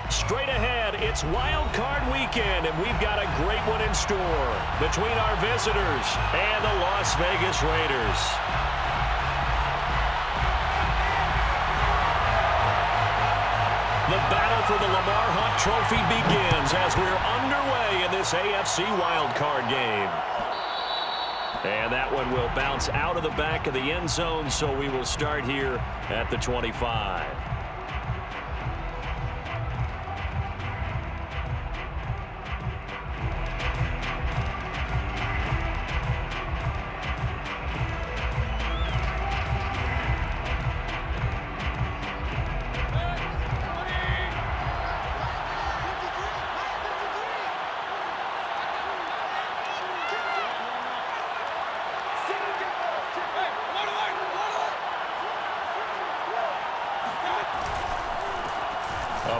Straight ahead, it's Wild Card Weekend, and we've got a great one in store between our visitors and the Las Vegas Raiders. The battle for the Lamar Hunt Trophy begins as we're underway in this AFC Wild Card game. And that one will bounce out of the back of the end zone, so we will start here at the 25.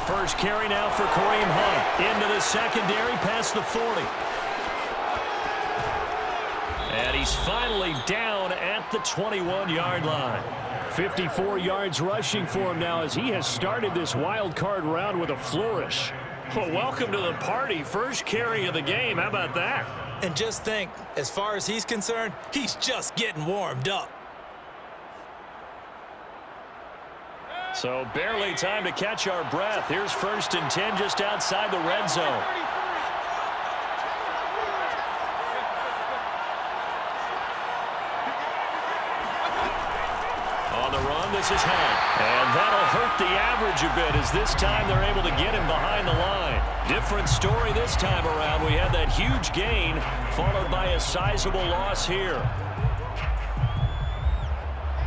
First carry now for Kareem Hunt. Into the secondary past the 40. And he's finally down at the 21-yard line. 54 yards rushing for him now as he has started this wild card round with a flourish. Well, welcome to the party. First carry of the game. How about that? And just think, as far as he's concerned, he's just getting warmed up. So barely time to catch our breath. Here's 1st and 10 just outside the red zone. On the run, this is Hunt. And that'll hurt the average a bit as this time they're able to get him behind the line. Different story this time around. We had that huge gain followed by a sizable loss here.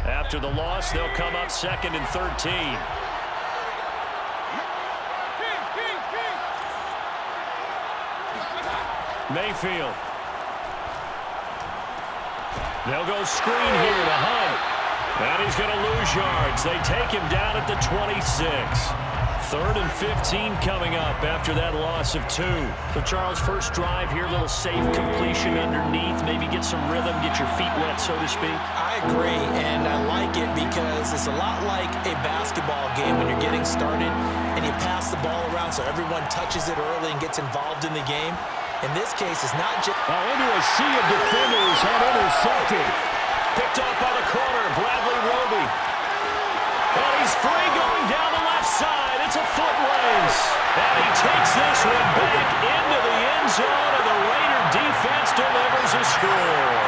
After the loss, they'll come up 2nd and 13. Mayfield. They'll go screen here to Hunt. And he's going to lose yards. They take him down at the 26. 3rd and 15 coming up after that loss of 2. So, Charles, first drive here, a little safe completion underneath. Maybe get some rhythm, get your feet wet, so to speak. I agree, and I like it because it's a lot like a basketball game when you're getting started and you pass the ball around so everyone touches it early and gets involved in the game. In this case, it's not just... Into a sea of defenders and intercepted. Picked off by the corner, Bradley Roby. And he's free going down the left side. It's a foot race. And he takes this one back into the end zone, and the Raider defense delivers a score.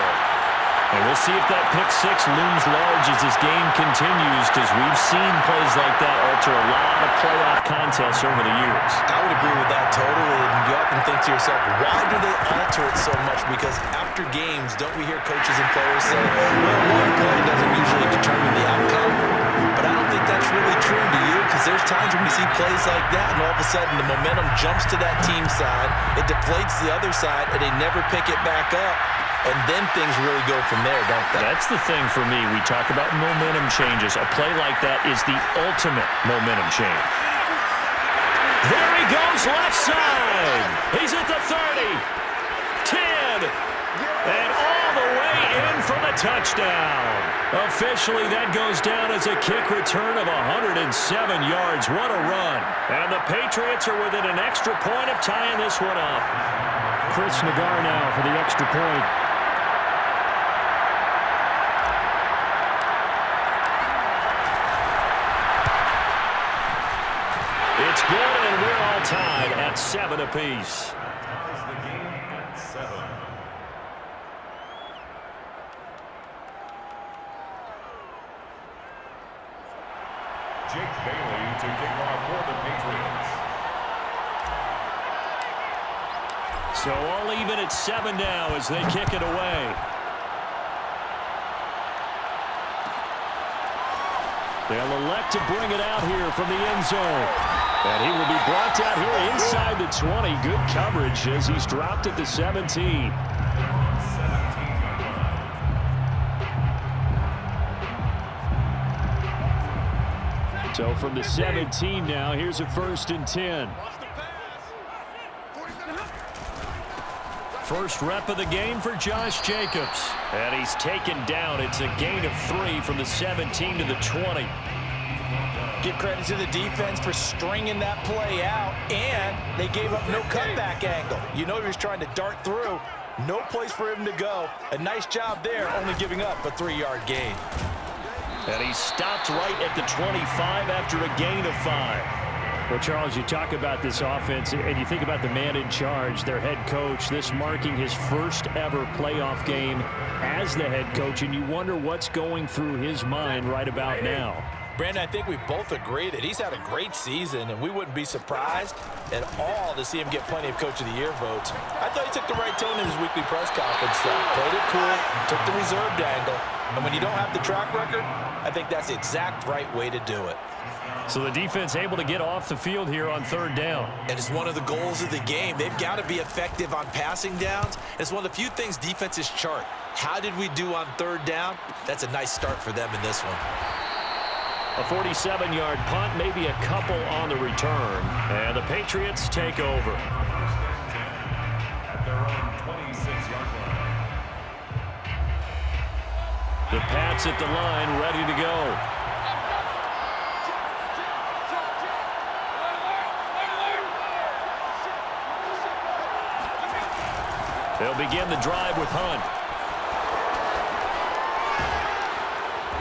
And we'll see if that pick 6 looms large as this game continues, because we've seen plays like that alter a lot of playoff contests over the years. I would agree with that totally, and you often think to yourself, why do they alter it so much? Because after games, don't we hear coaches and players say, well, one play doesn't usually determine the outcome? But I don't think that's really true, do you? Because there's times when we see plays like that, and all of a sudden the momentum jumps to that team side, it deflates the other side, and they never pick it back up. And then things really go from there, don't they? That's the thing for me. We talk about momentum changes. A play like that is the ultimate momentum change. There he goes, left side. He's at the 30, 10, and all the way in for the touchdown. Officially, that goes down as a kick return of 107 yards. What a run. And the Patriots are within an extra point of tying this one up. Chris Nagar now for the extra point. It's good, and we're all tied at 7 apiece. The game at 7. Jake Bailey to kick off for the Patriots. So all even at 7 now as they kick it away. They'll elect to bring it out here from the end zone. And he will be brought down here inside the 20. Good coverage as he's dropped at the 17. So from the 17 now, here's a 1st and 10. First rep of the game for Josh Jacobs. And he's taken down. It's a gain of 3 from the 17 to the 20. Give credit to the defense for stringing that play out, and they gave up no cutback angle. You know he was trying to dart through. No place for him to go. A nice job there, only giving up a 3-yard gain. And he stopped right at the 25 after a gain of 5. Well, Charles, you talk about this offense, and you think about the man in charge, their head coach, this marking his first ever playoff game as the head coach, and you wonder what's going through his mind right about now. Brandon, I think we both agree that he's had a great season, and we wouldn't be surprised at all to see him get plenty of Coach of the Year votes. I thought he took the right tone in his weekly press conference. Played it cool, took the reserved angle, and when you don't have the track record, I think that's the exact right way to do it. So the defense able to get off the field here on 3rd down. And it's one of the goals of the game. They've got to be effective on passing downs. It's one of the few things defenses chart. How did we do on 3rd down? That's a nice start for them in this one. A 47-yard punt, maybe a couple on the return. And the Patriots take over. At their own 26-yard line. The Pats at the line, ready to go. They'll begin the drive with Hunt.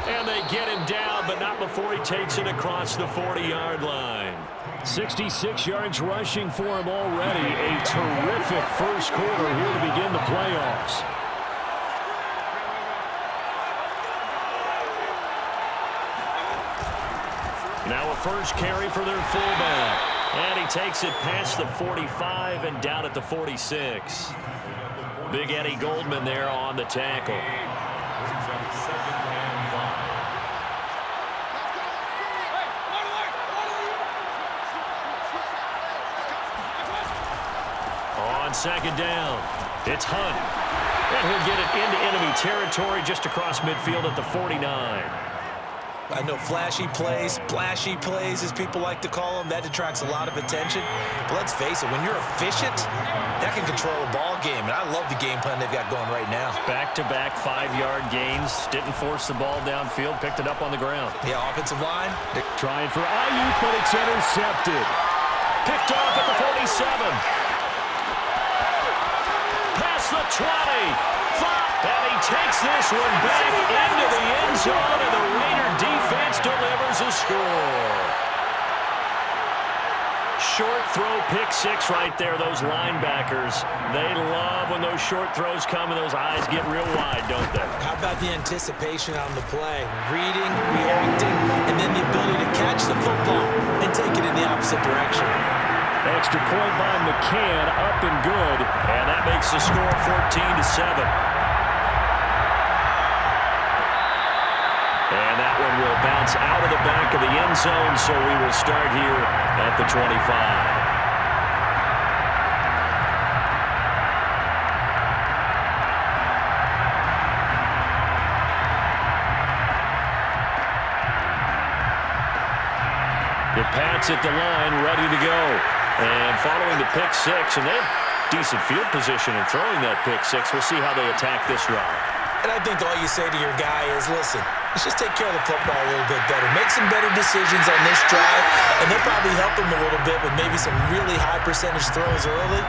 And they get him down, but not before he takes it across the 40-yard line. 66 yards rushing for him already. A terrific first quarter here to begin the playoffs. Now a first carry for their fullback. And he takes it past the 45 and down at the 46. Big Eddie Goldman there on the tackle. Brings up 2nd and 5. On 2nd down, it's Hunt. And he'll get it into enemy territory just across midfield at the 49. I know flashy plays, splashy plays, as people like to call them, that attracts a lot of attention. But let's face it, when you're efficient, that can control a ball game. And I love the game plan they've got going right now. Back-to-back 5-yard gains. Didn't force the ball downfield. Picked it up on the ground. Yeah, offensive line. Trying for Ayuk, but it's intercepted. Picked off at the 47. Past the 20. And he takes this one back into the end zone, and the Raider defense delivers a score. Short throw, pick 6 right there. Those linebackers, they love when those short throws come and those eyes get real wide, don't they? How about the anticipation on the play? Reading, reacting, and then the ability to catch the football and take it in the opposite direction. Extra point by McCann, up and good. And that makes the score 14-7. And that one will bounce out of the back of the end zone, so we will start here at the 25. The Pats at the line, ready to go. And following the pick 6, and they have decent field position in throwing that pick 6. We'll see how they attack this drive. And I think all you say to your guy is, listen, let's just take care of the football a little bit better. Make some better decisions on this drive, and they'll probably help him a little bit with maybe some really high percentage throws early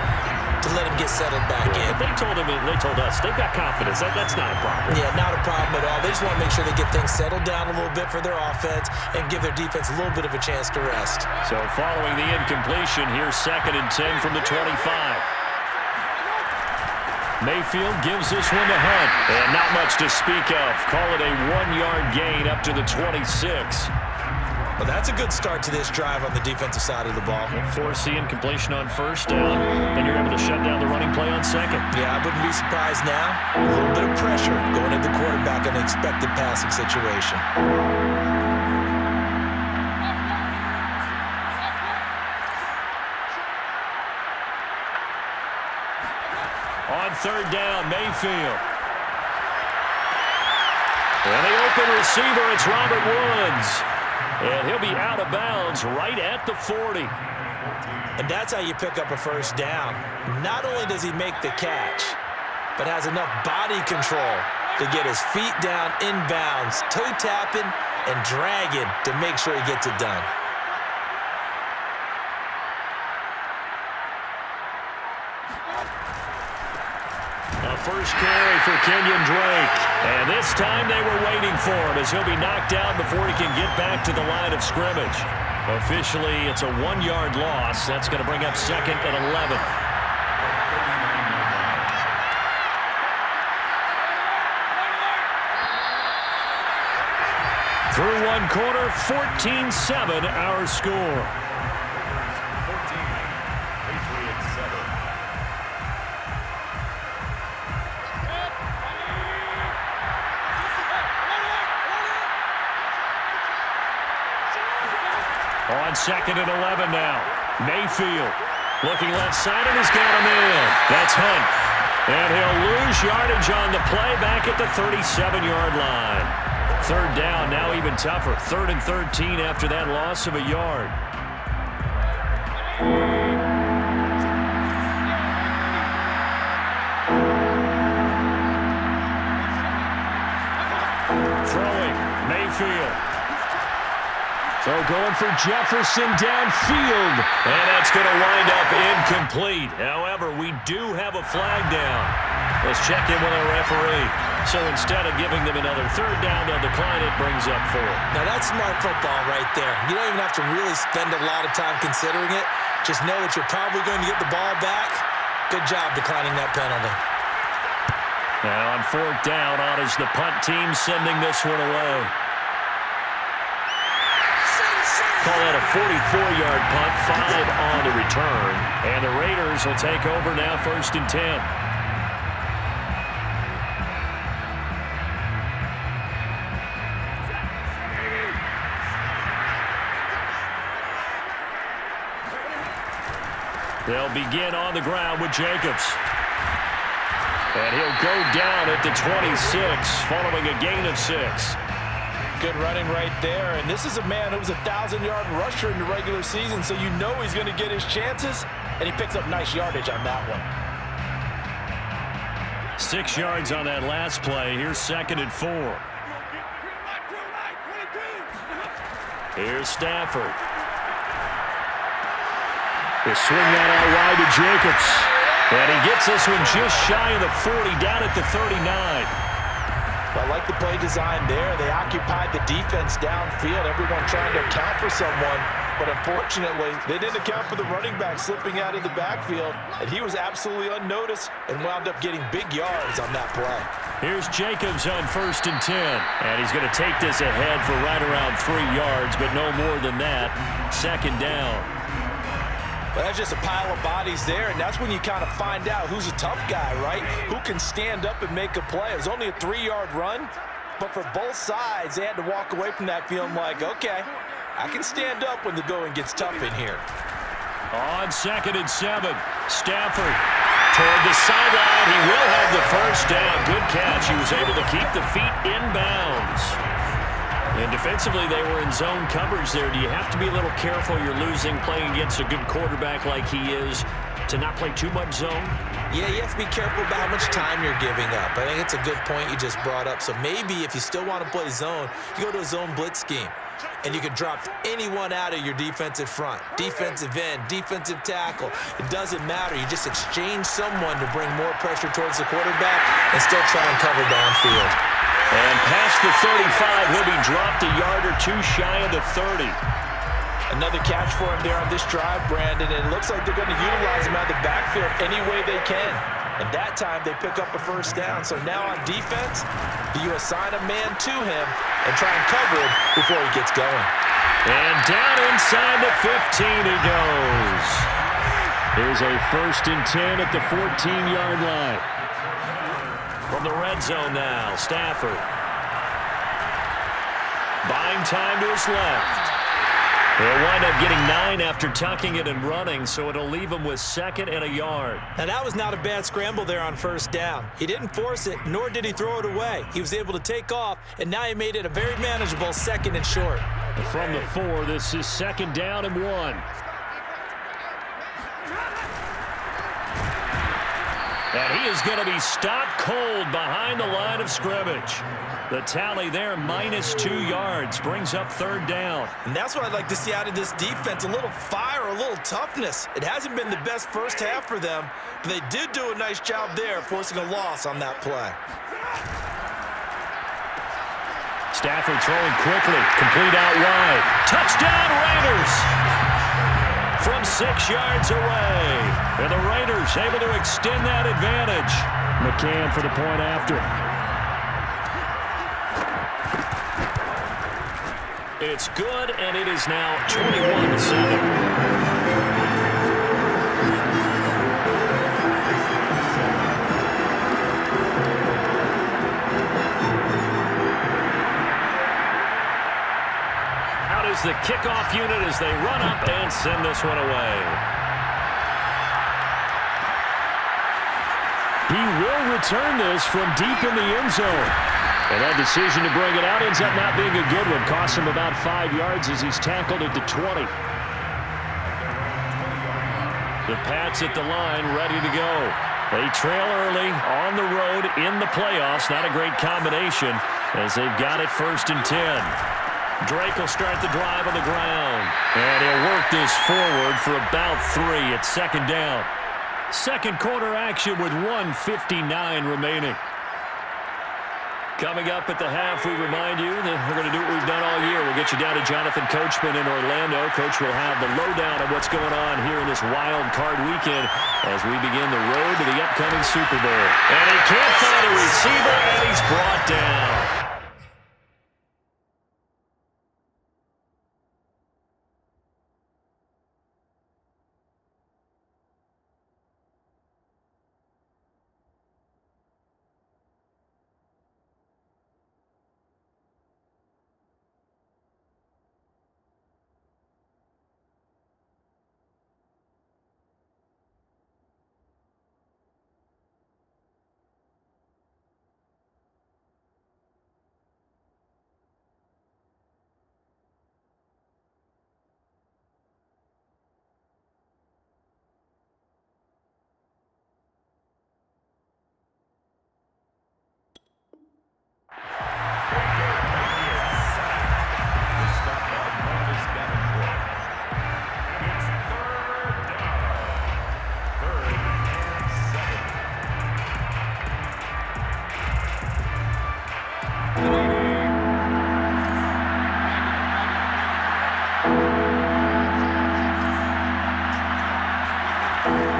to let him get settled back in. They told us, they've got confidence. That's not a problem. Yeah, not a problem at all. They just want to make sure they get things settled down a little bit for their offense and give their defense a little bit of a chance to rest. So following the incompletion, here's 2nd and 10 from the 25. Mayfield gives this one to Hunt. And not much to speak of. Call it a 1-yard gain up to the 26. Well, that's a good start to this drive on the defensive side of the ball. Force the incompletion on 1st down, and you're able to shut down the running play on 2nd. Yeah, I wouldn't be surprised now. A little bit of pressure going at the quarterback in an expected passing situation. On 3rd down, Mayfield. And the open receiver, it's Robert Woods. And he'll be out of bounds right at the 40. And that's how you pick up a 1st down. Not only does he make the catch, but has enough body control to get his feet down inbounds, toe tapping, and dragging to make sure he gets it done. A first carry for Kenyon Drake. And this time they were waiting for him as he'll be knocked down before he can get back to the line of scrimmage. Officially, it's a 1-yard loss. That's going to bring up 2nd and 11. Through one quarter, 14-7 our score. 14, Patriots 7. On 2nd and 11 now. Mayfield looking left side and he's got him in. That's Hunt. And he'll lose yardage on the play back at the 37-yard line. 3rd down, now even tougher. 3rd and 13 after that loss of a yard. Throwing, Mayfield. So going for Jefferson downfield. And that's going to wind up incomplete. However, we do have a flag down. Let's check in with our referee. So instead of giving them another 3rd down, they'll decline it, brings up 4. Now that's smart football right there. You don't even have to really spend a lot of time considering it. Just know that you're probably going to get the ball back. Good job declining that penalty. Now on 4th down, on is the punt team sending this one away. Call that a 44-yard punt, 5 on the return. And the Raiders will take over now 1st and 10. They'll begin on the ground with Jacobs. And he'll go down at the 26, following a gain of 6. Good running right there. And this is a man who was a 1,000-yard rusher in the regular season, so you know he's going to get his chances. And he picks up nice yardage on that one. 6 yards on that last play. Here's 2nd and 4. Here's Stafford. He'll swing that out wide to Jacobs. And he gets this one just shy of the 40, down at the 39. I like the play design there. They occupied the defense downfield, everyone trying to account for someone. But unfortunately, they didn't account for the running back slipping out of the backfield. And he was absolutely unnoticed and wound up getting big yards on that play. Here's Jacobs on 1st and 10. And he's going to take this ahead for right around 3 yards, but no more than that. 2nd down. But that's just a pile of bodies there, and that's when you kind of find out who's a tough guy, right? Who can stand up and make a play. It was only a 3-yard run, but for both sides, they had to walk away from that feeling like, okay, I can stand up when the going gets tough in here. On 2nd and 7, Stafford toward the sideline. He will have the 1st down. Good catch. He was able to keep the feet in bounds. And defensively, they were in zone coverage there. Do you have to be a little careful? You're losing, playing against a good quarterback like he is, to not play too much zone? Yeah, you have to be careful about how much time you're giving up. I think it's a good point you just brought up. So maybe if you still want to play zone, you go to a zone blitz scheme. And you can drop anyone out of your defensive front. Defensive end, defensive tackle. It doesn't matter. You just exchange someone to bring more pressure towards the quarterback and still try and cover downfield. And past the 35, he'll be dropped a yard or 2 shy of the 30. Another catch for him there on this drive, Brandon. And it looks like they're going to utilize him out of the backfield any way they can. And that time, they pick up a 1st down. So now on defense, do you assign a man to him and try and cover him before he gets going? And down inside the 15 he goes. Here's a 1st and 10 at the 14-yard line. From the red zone now, Stafford. Buying time to his left. He'll wind up getting 9 after tucking it and running, so it'll leave him with 2nd and a yard. Now, that was not a bad scramble there on 1st down. He didn't force it, nor did he throw it away. He was able to take off, and now he made it a very manageable 2nd and short. From the 4, this is 2nd down and 1. And he is going to be stopped cold behind the line of scrimmage. The tally there, -2 yards, brings up 3rd down. And that's what I'd like to see out of this defense, a little fire, a little toughness. It hasn't been the best first half for them, but they did do a nice job there, forcing a loss on that play. Stafford throwing quickly, complete out wide. Touchdown, Raiders! From 6 yards away. And the Raiders able to extend that advantage. McCann for the point after. It's good, and it is now 21-7. The kickoff unit as they run up and send this one away. He will return this from deep in the end zone. And that decision to bring it out ends up not being a good one. Costs him about 5 yards as he's tackled at the 20. The Pats at the line, ready to go. They trail early on the road in the playoffs. Not a great combination as they've got it 1st and 10. Drake will start the drive on the ground. And he'll work this forward for about 3 at 2nd down. Second quarter action with 1:59 remaining. Coming up at the half, we remind you that we're going to do what we've done all year. We'll get you down to Jonathan Coachman in Orlando. Coach will have the lowdown of what's going on here in this wild card weekend as we begin the road to the upcoming Super Bowl. And he can't find a receiver, and he's brought down.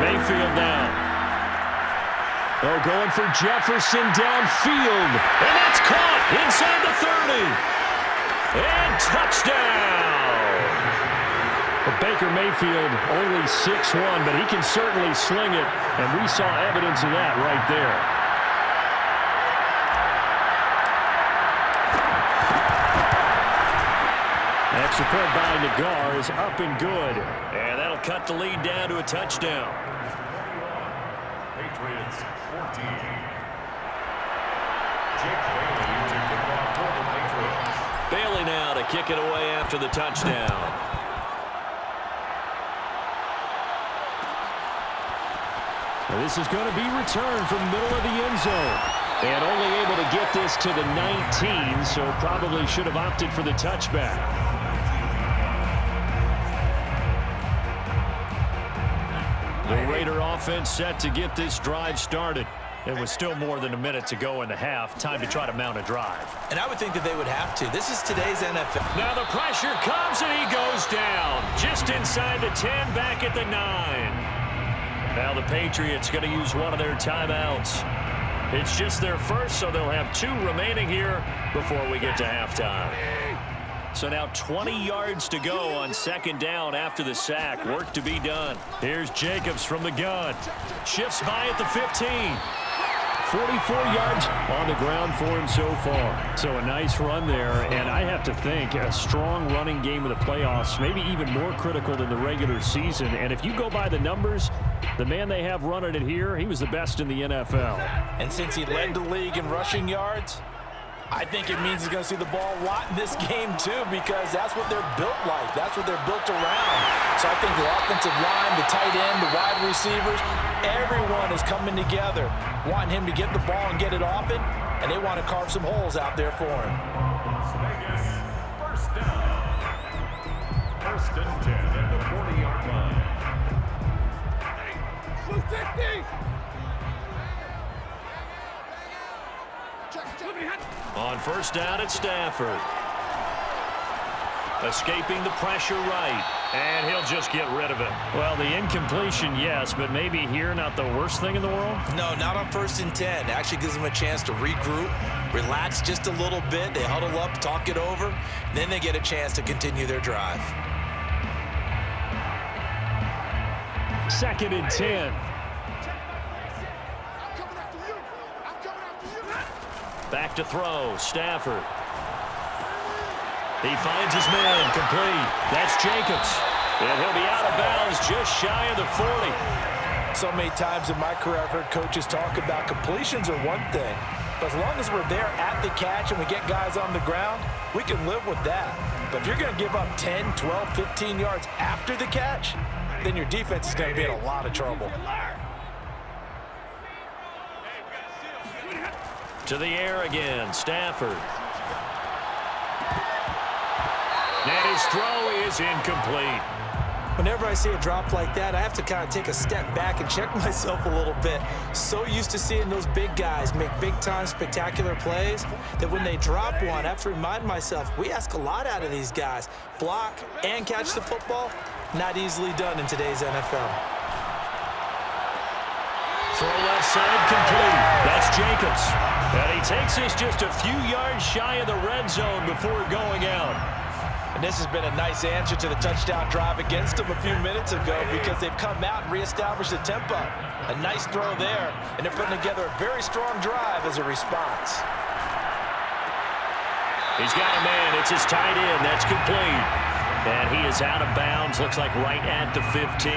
Mayfield now. Oh, going for Jefferson downfield. And that's caught inside the 30. And touchdown. Well, Baker Mayfield only 6'1", but he can certainly sling it, and we saw evidence of that right there. Extra point by Nagar is up and good. And that'll cut the lead down to a touchdown. Patriots 14. Jake Bailey to kick off for the Patriots. Bailey now to kick it away after the touchdown. Well, this is going to be returned from the middle of the end zone. And only able to get this to the 19, so probably should have opted for the touchback. The Raider offense set to get this drive started. It was still more than a minute to go in the half. Time to try to mount a drive. And I would think that they would have to. This is today's NFL. Now the pressure comes and he goes down. Just inside the 10, back at the 9. Now the Patriots going to use one of their timeouts. It's just their first, so they'll have 2 remaining here before we get to halftime. So now 20 yards to go on 2nd down after the sack. Work to be done. Here's Jacobs from the gun. Shifts by at the 15. 44 yards on the ground for him so far. So a nice run there, and I have to think a strong running game of the playoffs, maybe even more critical than the regular season. And if you go by the numbers, the man they have running it here, he was the best in the NFL. And since he led the league in rushing yards, I think it means he's going to see the ball a lot in this game, too, because that's what they're built like. That's what they're built around. So I think the offensive line, the tight end, the wide receivers, everyone is coming together, wanting him to get the ball and get it often, and they want to carve some holes out there for him. Las Vegas, first down. First and 10 at the 40-yard line. On first down, it's Stafford. Escaping the pressure right. And he'll just get rid of it. Well, the incompletion, yes, but maybe here not the worst thing in the world? No, not on first and 10. It actually gives them a chance to regroup, relax just a little bit. They huddle up, talk it over. Then they get a chance to continue their drive. Second and 10. Back to throw, Stafford. He finds his man, complete. That's Jacobs. And he'll be out of bounds just shy of the 40. So many times in my career, I've heard coaches talk about completions are one thing. But as long as we're there at the catch and we get guys on the ground, we can live with that. But if you're going to give up 10, 12, 15 yards after the catch, then your defense is going to be in a lot of trouble. To the air again, Stafford. And his throw is incomplete. Whenever I see a drop like that, I have to kind of take a step back and check myself a little bit. So used to seeing those big guys make big-time spectacular plays that when they drop one, I have to remind myself, we ask a lot out of these guys. Block and catch the football, not easily done in today's NFL. Throw left side, complete. That's Jacobs. And he takes us just a few yards shy of the red zone before going out. And this has been a nice answer to the touchdown drive against them a few minutes ago because they've come out and reestablished the tempo. A nice throw there, and they're putting together a very strong drive as a response. He's got a man. It's his tight end. That's complete. And he is out of bounds. Looks like right at the 15.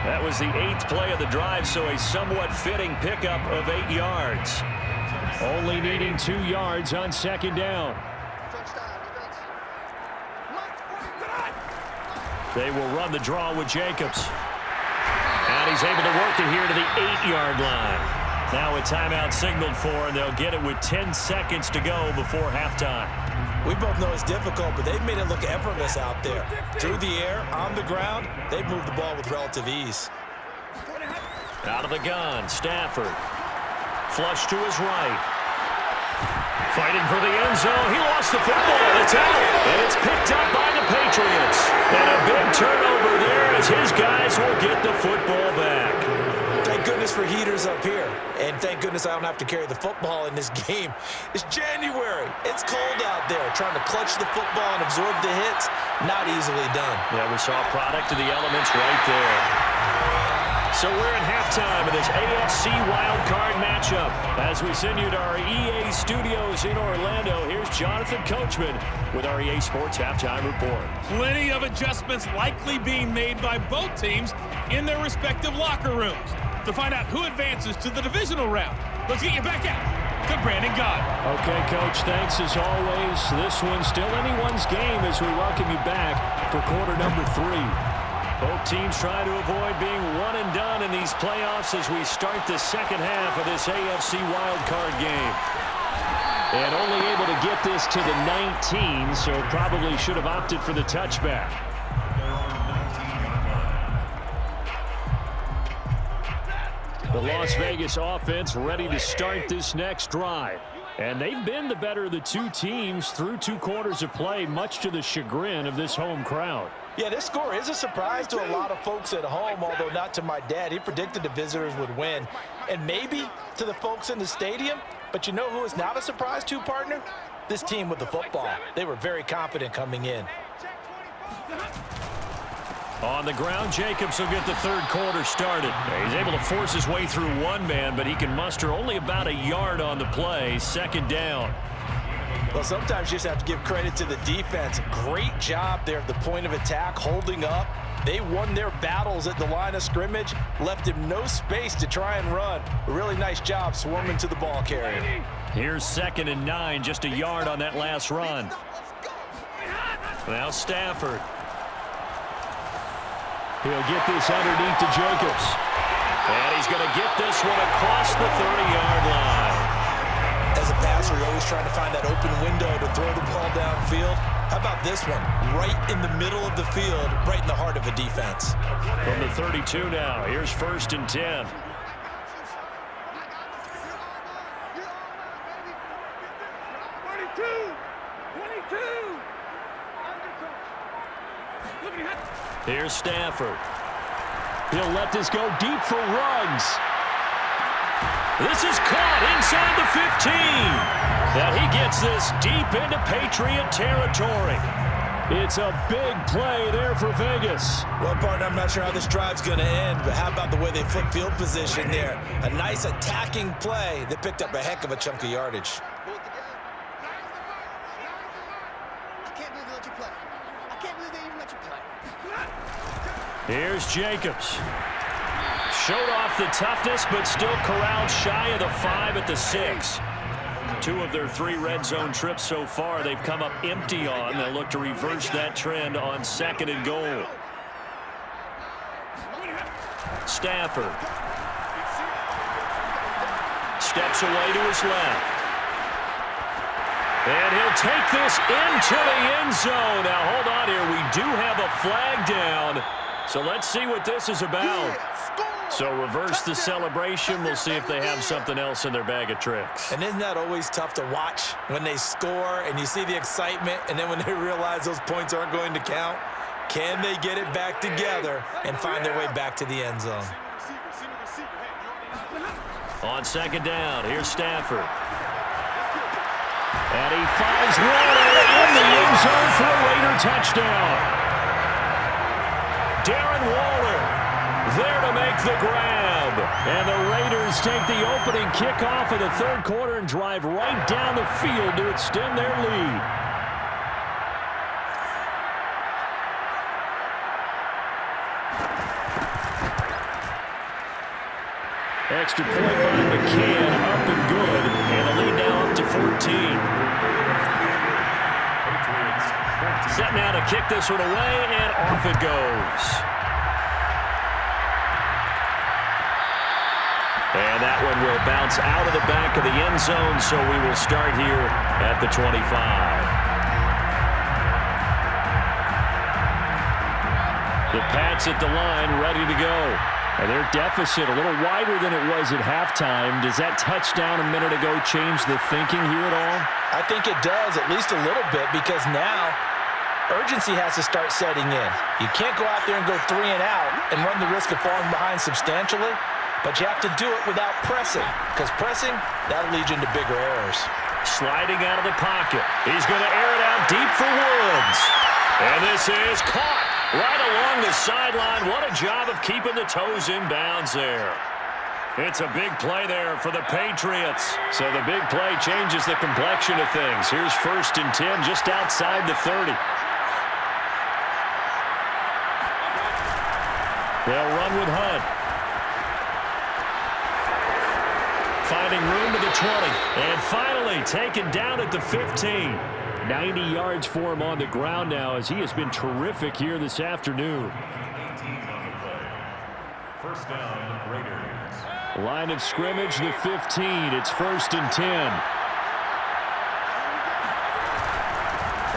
That was the 8th play of the drive, so a somewhat fitting pickup of 8 yards. Only needing 2 yards on second down. They will run the draw with Jacobs. And he's able to work it here to the 8-yard line. Now a timeout signaled for, and they'll get it with 10 seconds to go before halftime. We both know it's difficult, but they've made it look effortless out there. Through the air, on the ground, they've moved the ball with relative ease. Out of the gun, Stafford. Flush to his right. Fighting for the end zone. He lost the football. It's out. And it's picked up by the Patriots. And a big turnover there as his guys will get the football back. Thank goodness for heaters up here. And thank goodness I don't have to carry the football in this game. It's January. It's cold out there. Trying to clutch the football and absorb the hits, not easily done. Yeah, we saw a product of the elements right there. So we're at halftime of this AFC wildcard matchup. As we send you to our EA studios in Orlando, here's Jonathan Coachman with our EA Sports Halftime Report. Plenty of adjustments likely being made by both teams in their respective locker rooms. To find out who advances to the divisional round, let's get you back out to Brandon God. Okay, Coach, thanks as always. This one's still anyone's game as we welcome you back for quarter number 3. Both teams try to avoid being one and done in these playoffs as we start the second half of this AFC wildcard game. And only able to get this to the 19, so probably should have opted for the touchback. The Las Vegas offense ready to start this next drive. And they've been the better of the two teams through 2 quarters of play, much to the chagrin of this home crowd. Yeah, this score is a surprise to a lot of folks at home, although not to my dad. He predicted the visitors would win. And maybe to the folks in the stadium, but you know who is not a surprise to, partner? This team with the football. They were very confident coming in. On the ground, Jacobs will get the third quarter started. He's able to force his way through one man, but he can muster only about a yard on the play. Second down. Well, sometimes you just have to give credit to the defense. Great job there at the point of attack, holding up, They won their battles at the line of scrimmage, left him no space to try and run. A really nice job swarming to the ball carrier. Here's 2nd and 9, just a yard on that last run. Now Stafford. He'll get this underneath to Jacobs. And he's going to get this one across the 30-yard line. As a passer, you're always trying to find that open window to throw the ball downfield. How about this one? Right in the middle of the field, right in the heart of a defense. From the 32 now, here's 1st and 10. Here's Stafford. He'll let this go deep for Ruggs. This is caught inside the 15. Now he gets this deep into Patriot territory. It's a big play there for Vegas. Well, partner, I'm not sure how this drive's going to end, but how about the way they flip field position there? A nice attacking play that picked up a heck of a chunk of yardage. Here's Jacobs. Showed off the toughness, but still corralled shy of the 5 at the 6. 2 of their 3 red zone trips so far they've come up empty on. They'll look to reverse that trend on 2nd and goal. Stafford. Steps away to his left. And he'll take this into the end zone. Now, hold on here. We do have a flag down. So let's see what this is about. So reverse the celebration. We'll see if they have something else in their bag of tricks. And isn't that always tough to watch when they score and you see the excitement, and then when they realize those points aren't going to count? Can they get it back together and find their way back to the end zone? On 2nd down, here's Stafford. And he finds Waller in the end zone for a Raider touchdown. Darren Waller there to make the grab. And the Raiders take the opening kickoff of the 3rd quarter and drive right down the field to extend their lead. Extra point by McCann, up and good. And the lead now up to 14. Set now to kick this one away, and off it goes. And that one will bounce out of the back of the end zone, so we will start here at the 25. The Pats at the line, ready to go. And their deficit a little wider than it was at halftime. Does that touchdown a minute ago change the thinking here at all? I think it does, at least a little bit, because now urgency has to start setting in. You can't go out there and go 3 and out and run the risk of falling behind substantially, but you have to do it without pressing, because pressing, that'll lead you into bigger errors. Sliding out of the pocket. He's going to air it out deep for Woods. And this is caught right along the sideline. What a job of keeping the toes in bounds there. It's a big play there for the Patriots. So the big play changes the complexion of things. Here's 1st and 10 just outside the 30. They'll run with Hunt. Finding room to the 20. And finally taken down at the 15. 90 yards for him on the ground now, as he has been terrific here this afternoon. 1st down, Raiders. Line of scrimmage, the 15. It's 1st and 10.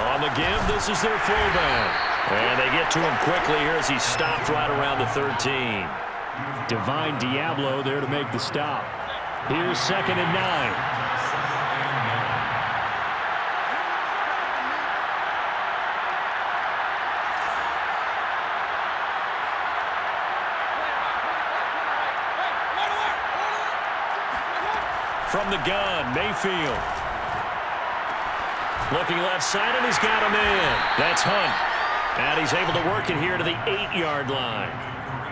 On the give, this is their fullback. And they get to him quickly here as he stopped right around the 13. Divine Diablo there to make the stop. Here's 2nd and 9. From the gun, Mayfield. Looking left side, and he's got a man. That's Hunt. And he's able to work it here to the 8-yard line.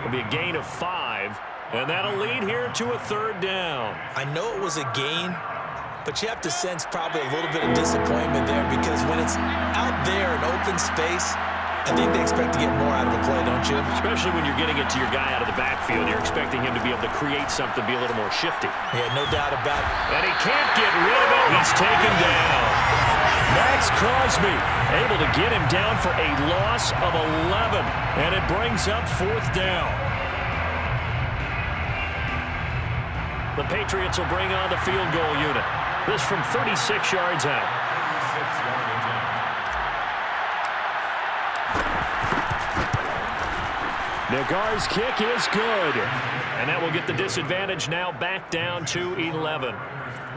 It'll be a gain of 5, and that'll lead here to a 3rd down. I know it was a gain, but you have to sense probably a little bit of disappointment there, because when it's out there in open space, I think they expect to get more out of the play, don't you? Especially when you're getting it to your guy out of the backfield. You're expecting him to be able to create something, be a little more shifty. Yeah, no doubt about it. And he can't get rid of it. He's taken down. Max Crosby able to get him down for a loss of 11. And it brings up 4th down. The Patriots will bring on the field goal unit. This from 36 yards out. Nagar's kick is good. And that will get the disadvantage now back down to 11.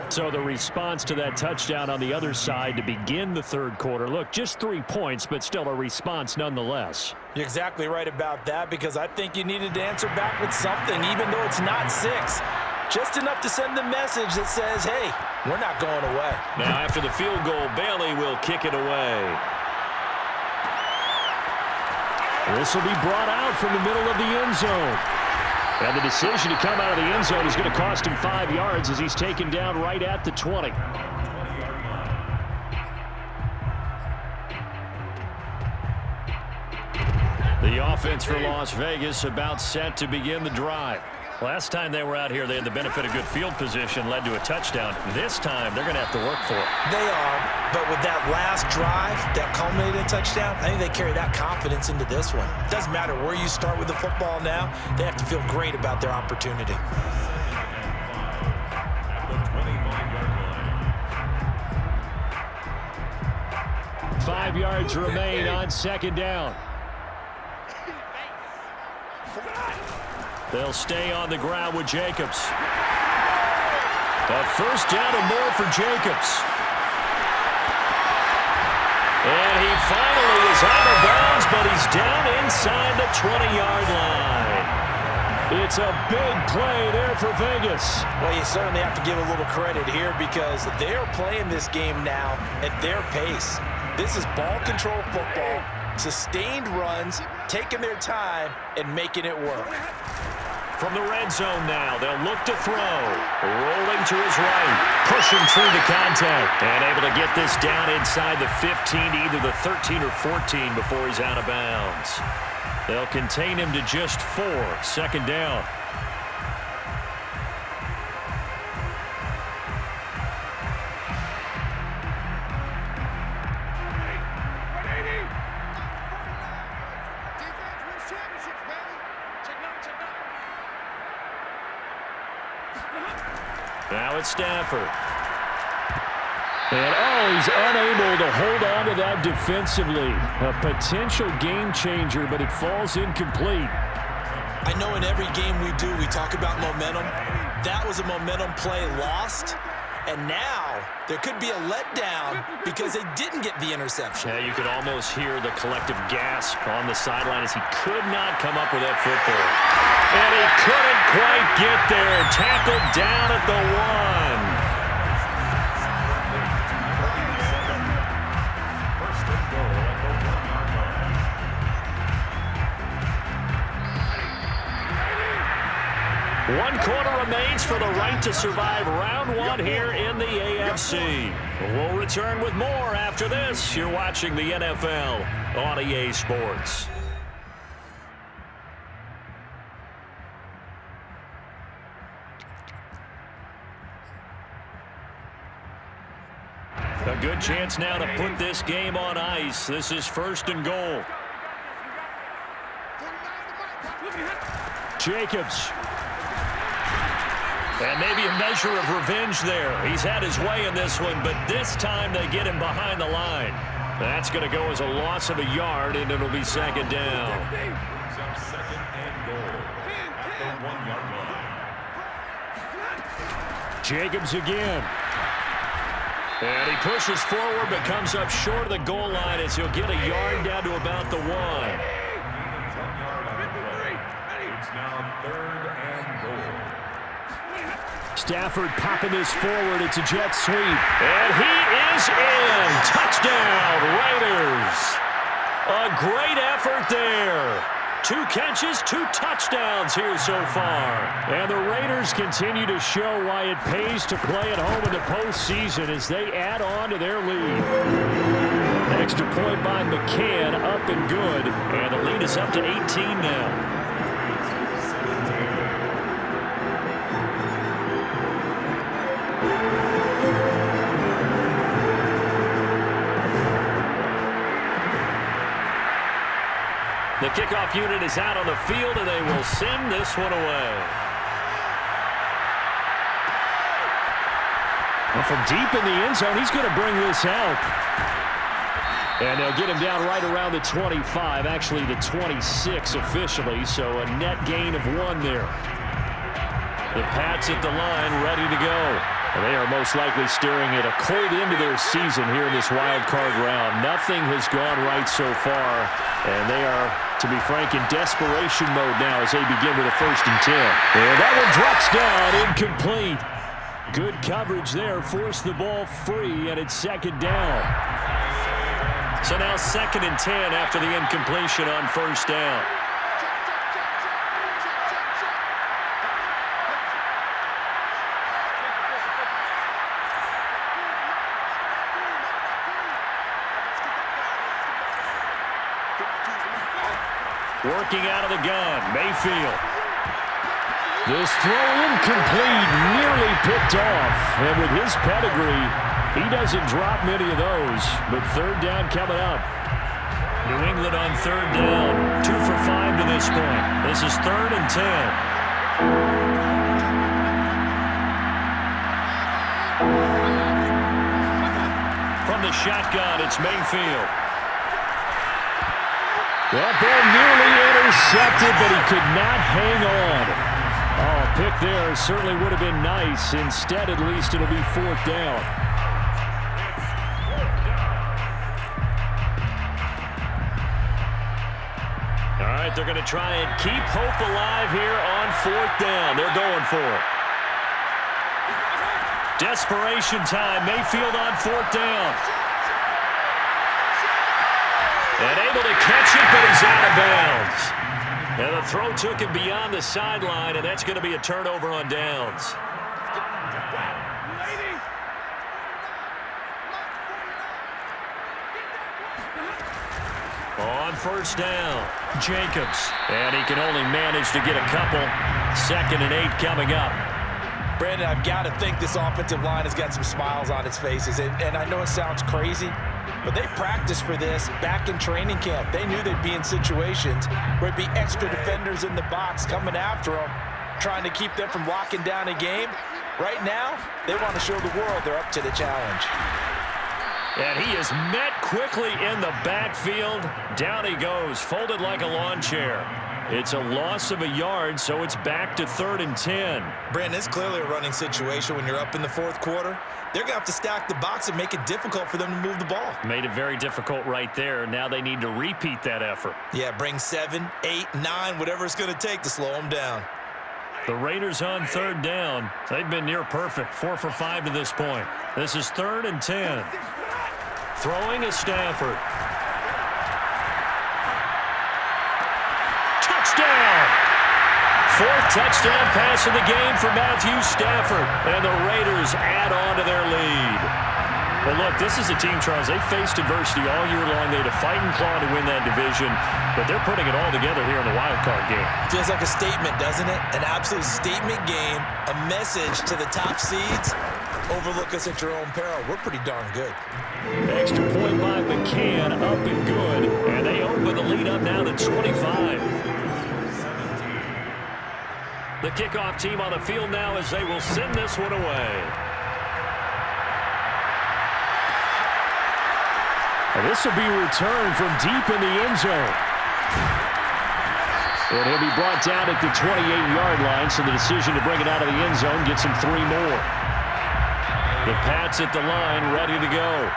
So the response to that touchdown on the other side to begin the 3rd quarter. Look, just 3 points, but still a response nonetheless. You're exactly right about that, because I think you needed to answer back with something, even though it's not 6. Just enough to send the message that says, hey, we're not going away. Now after the field goal, Bailey will kick it away. This will be brought out from the middle of the end zone. And the decision to come out of the end zone is going to cost him 5 yards as he's taken down right at the 20. The offense for Las Vegas about set to begin the drive. Last time they were out here, they had the benefit of good field position, led to a touchdown. This time, they're going to have to work for it. They are, but with that last drive that culminated in a touchdown, I think they carry that confidence into this one. It doesn't matter where you start with the football now. They have to feel great about their opportunity. At the 5 yards remain on 2nd down. They'll stay on the ground with Jacobs. A 1st down and more for Jacobs. And he finally is out of bounds, but he's down inside the 20-yard line. It's a big play there for Vegas. Well, you certainly have to give a little credit here, because they're playing this game now at their pace. This is ball control football, sustained runs, taking their time, and making it work. From the red zone now, they'll look to throw. Rolling to his right, pushing through the contact, and able to get this down inside the 15, either the 13 or 14 before he's out of bounds. They'll contain him to just 4, 2nd down. Now it's Stafford. And he's unable to hold on to that defensively. A potential game changer, but it falls incomplete. I know in every game we do, we talk about momentum. That was a momentum play lost. And now there could be a letdown because they didn't get the interception. Yeah, you could almost hear the collective gasp on the sideline as he could not come up with that football. And he couldn't quite get there. Tackled down at the 1. One quarter remains for the right to survive round 1 here in the AFC. We'll return with more after this. You're watching the NFL on EA Sports. A good chance now to put this game on ice. This is 1st and goal. Jacobs. And maybe a measure of revenge there. He's had his way in this one, but this time they get him behind the line. That's going to go as a loss of a yard, and it'll be 2nd down. 2nd and goal at the 1-yard line. Jacobs again. And he pushes forward, but comes up short of the goal line as he'll get a yard down to about the 1. 1 yard on the play. It's now 3rd and goal. Stafford popping this forward. It's a jet sweep. And he is in. Touchdown, Raiders. A great effort there. 2 catches, 2 touchdowns here so far. And the Raiders continue to show why it pays to play at home in the postseason as they add on to their lead. Extra point by McCann, up and good. And the lead is up to 18 now. The kickoff unit is out on the field, and they will send this one away. Well, from deep in the end zone, he's going to bring this out. And they'll get him down right around the 25, actually the 26 officially, so a net gain of 1 there. The Pats at the line, ready to go. And they are most likely staring at a cold end of their season here in this wild card round. Nothing has gone right so far, and they are, to be frank, in desperation mode now as they begin with a 1st and 10. And that one drops down, incomplete. Good coverage there, forced the ball free, and it's 2nd down. So now 2nd and 10 after the incompletion on 1st down. Working out of the gun, Mayfield. This throw incomplete, nearly picked off. And with his pedigree, he doesn't drop many of those. But 3rd down coming up. New England on 3rd down. 2 for 5 to this point. This is 3rd and 10. From the shotgun, it's Mayfield. That ball nearly intercepted, but he could not hang on. Oh, pick there certainly would have been nice. Instead, at least it'll be 4th down. All right, they're going to try and keep hope alive here on 4th down. They're going for it. Desperation time. Mayfield on 4th down. And able to catch it, but he's out of bounds. And the throw took him beyond the sideline, and that's going to be a turnover on downs. On 1st down, Jacobs. And he can only manage to get a couple. 2nd and 8 coming up. Brandon, I've got to think this offensive line has got some smiles on its faces. And I know it sounds crazy, but they practiced for this back in training camp. They knew they'd be in situations where it'd be extra defenders in the box coming after them, trying to keep them from locking down a game. Right now, they want to show the world they're up to the challenge. And he is met quickly in the backfield. Down he goes, folded like a lawn chair. It's a loss of a yard, so it's back to 3rd and 10. Brandon, it's clearly a running situation when you're up in the 4th quarter. They're going to have to stack the box and make it difficult for them to move the ball. Made it very difficult right there. Now they need to repeat that effort. Yeah, bring 7, 8, 9, whatever it's going to take to slow them down. The Raiders on 3rd down. They've been near perfect. 4 for 5 to this point. This is 3rd and 10. Throwing is Stafford. Touchdown! 4th touchdown pass of the game for Matthew Stafford. And the Raiders add on to their lead. Well, look, this is a team, Charles. They faced adversity all year long. They had to fight and claw to win that division. But they're putting it all together here in the wild card game. Feels like a statement, doesn't it? An absolute statement game. A message to the top seeds. Overlook us at your own peril. We're pretty darn good. Extra point by McCann, up and good. And they open the lead up now to 25. The kickoff team on the field now as they will send this one away. And this will be returned from deep in the end zone. And he'll be brought down at the 28-yard line, so the decision to bring it out of the end zone gets him 3 more. The Pats at the line, ready to go.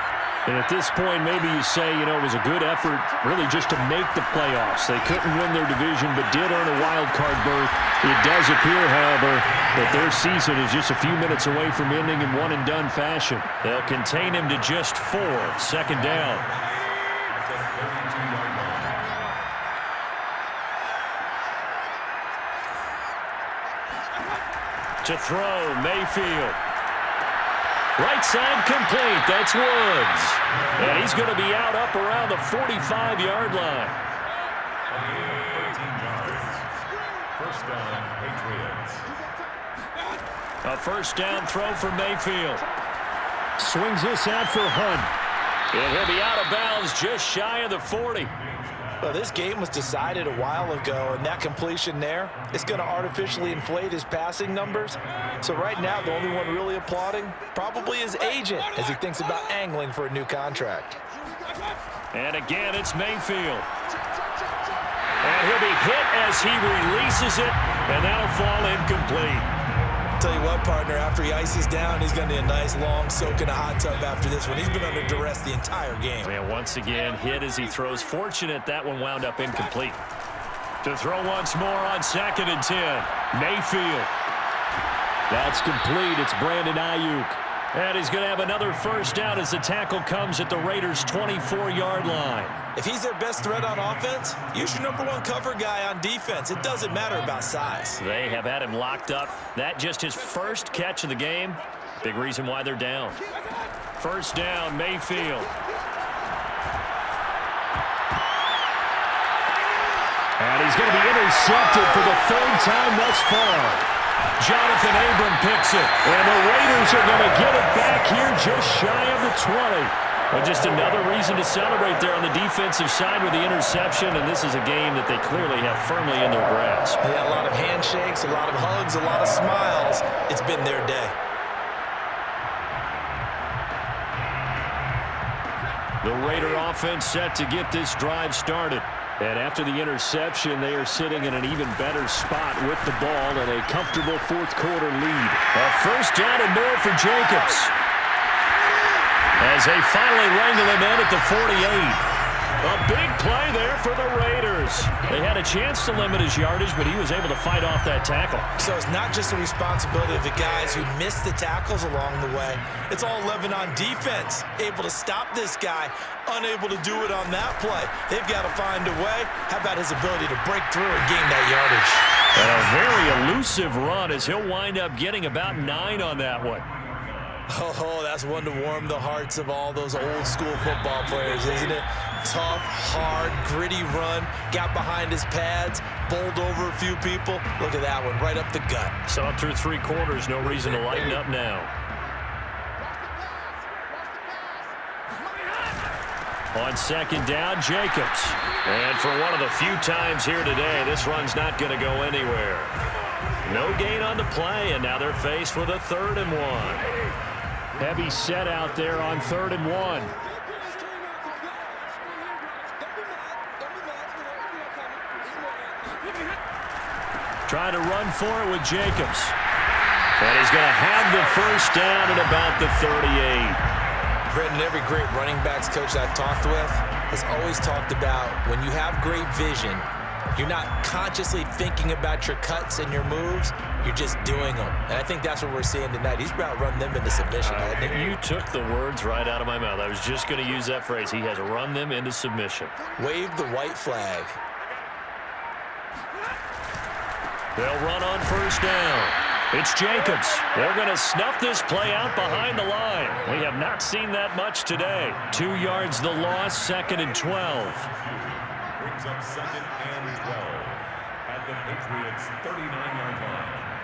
And at this point, maybe you say, you know, it was a good effort really just to make the playoffs. They couldn't win their division, but did earn a wild card berth. It does appear, however, that their season is just a few minutes away from ending in one-and-done fashion. They'll contain him to just 4. 2nd down. To throw, Mayfield. Right side complete. That's Woods. And he's going to be out up around the 45-yard line. 13 yards. First down, Patriots. A first down throw for Mayfield. Swings this out for Hunt. And he'll be out of bounds just shy of the 40. Well, this game was decided a while ago, and that completion there is going to artificially inflate his passing numbers. So right now, the only one really applauding probably his agent as he thinks about angling for a new contract. And again, it's Mayfield. And he'll be hit as he releases it, and that'll fall incomplete. Tell you what, partner, after he ices down, he's going to need a nice long soak in a hot tub after this one. He's been under duress the entire game. And once again, hit as he throws. Fortunate that one wound up incomplete. To throw once more on 2nd and 10. Mayfield. That's complete. It's Brandon Ayuk. And he's going to have another first down as the tackle comes at the Raiders' 24-yard line. If he's their best threat on offense, use your #1 cover guy on defense. It doesn't matter about size. They have had him locked up. That just his first catch of the game. Big reason why they're down. First down, Mayfield. And he's going to be intercepted for the 3rd time thus far. Jonathan Abram picks it. And the Raiders are going to get it back here just shy of the 20. Well, just another reason to celebrate there on the defensive side with the interception, and this is a game that they clearly have firmly in their grasp. Yeah, a lot of handshakes, a lot of hugs, a lot of smiles. It's been their day. The Raider offense set to get this drive started. And after the interception, they are sitting in an even better spot with the ball and a comfortable 4th quarter lead. A first down and more for Jacobs. As they finally wrangle him in at the 48. A big play there for the Raiders. They had a chance to limit his yardage, but he was able to fight off that tackle. So it's not just the responsibility of the guys who missed the tackles along the way. It's all 11 on defense. Able to stop this guy, unable to do it on that play. They've got to find a way. How about his ability to break through and gain that yardage? And a very elusive run as he'll wind up getting about 9 on that one. Oh, that's one to warm the hearts of all those old school football players, isn't it? Tough, hard, gritty run. Got behind his pads, bowled over a few people. Look at that one, right up the gut. Saw through 3 quarters, no reason to lighten up now. On 2nd down, Jacobs. And for one of the few times here today, this run's not going to go anywhere. No gain on the play, and now they're faced with a 3rd and 1. Heavy set out there on 3rd and 1. Trying to run for it with Jacobs. And he's going to have the first down at about the 38. Brendan, every great running backs coach I've talked with has always talked about when you have great vision, you're not consciously thinking about your cuts and your moves. You're just doing them. And I think that's what we're seeing tonight. He's about to run them into submission. You took the words right out of my mouth. I was just going to use that phrase. He has run them into submission. Wave the white flag. They'll run on first down. It's Jacobs. They're going to snuff this play out behind the line. We have not seen that much today. 2 yards the loss, 2nd and 12. Brings up 2nd and 12 at the Patriots' 39-yard line.